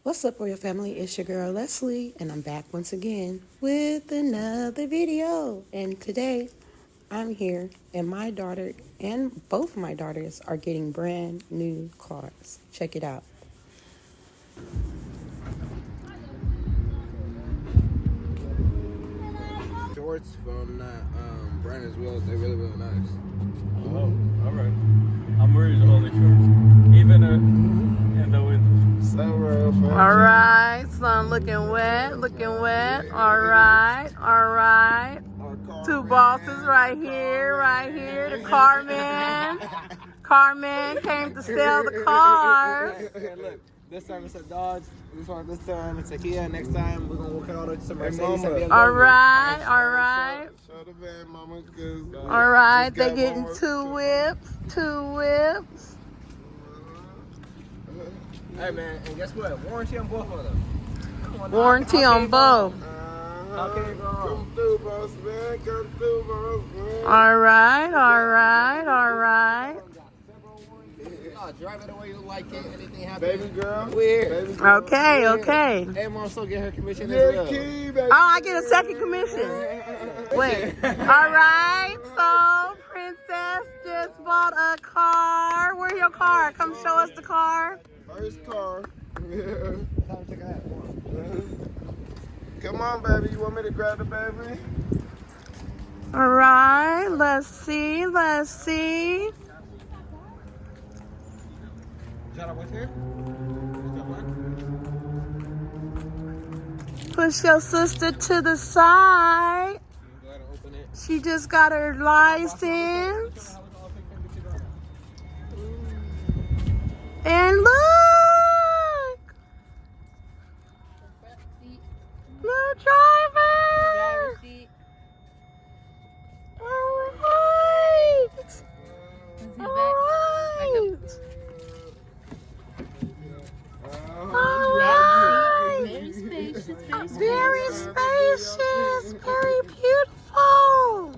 What's up, Royal Family? It's your girl Leslie, and I'm back once again with another video. And today, I'm here, and my daughter and both of my daughters are getting brand new cars. Check it out. Shorts from Brandon's wheels, they're really nice. Oh, alright. I'm worried about the shorts. Even in the winter. Alright, sun looking wet. Alright. Two bosses right here. The Carman came to sell the car. Hey, look, this time it's a Dodge. This time it's a Kia. Next time we're gonna work out some Mercedes. Alright. Show the van, mama, cause Alright, they're getting two whips. Hey man, and guess what? Warranty on both of them. Warranty on both. How can you go wrong? Come through, boss man. Come through, boss man. Alright. No, drive it away you like it. Anything happens. Baby girl. Weird. Baby girl. Okay. And also get her commission Your as well. key, baby. Oh, I get a second commission. Wait. Alright, so Princess just bought a car. Where's your car? Come show us the car. First car. Come on, baby. You want me to grab the baby? Alright, let's see. Push your sister to the side. Go ahead and open it. She just got her license. And look! The driver! Alright! Very spacious, very beautiful.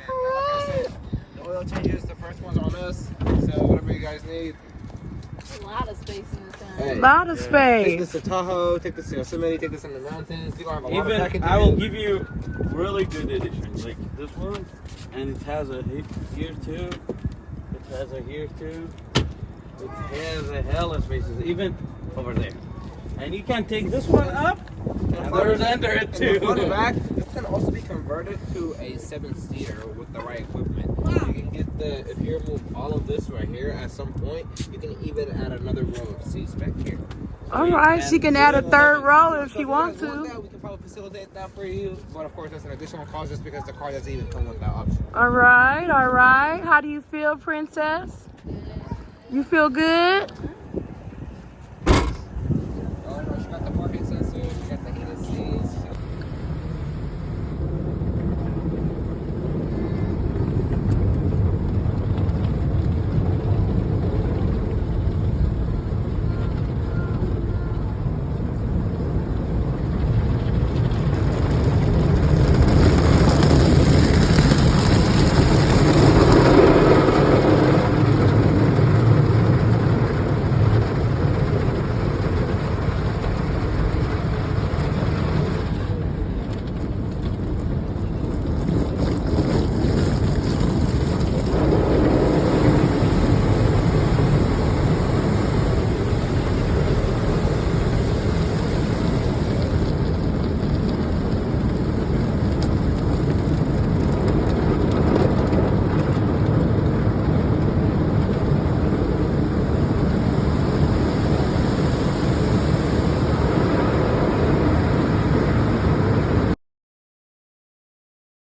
Alright. The oil changes, the first one's on us. So whatever you guys need. A lot of space in this town. Hey, Lot of take space. this to Tahoe, take this to Yosemite, take this in the mountains. People have a lot of packing Even to I will do. give you really good edition, like this one, and it has a here too. It has a here too. It has a hell of spaces, even over there. And you can take this one up, and there's under it too. Fun fact, this can also be converted to a 7-seater with the right equipment. You can get if you remove all of this right here at some point, you can even add another row of seats back here. Alright, she can add a third row if she wants If you guys want to. that, we can probably facilitate that for you. But of course, that's an additional cost just because the car doesn't even come with that option. Alright. How do you feel, Princess? You feel good?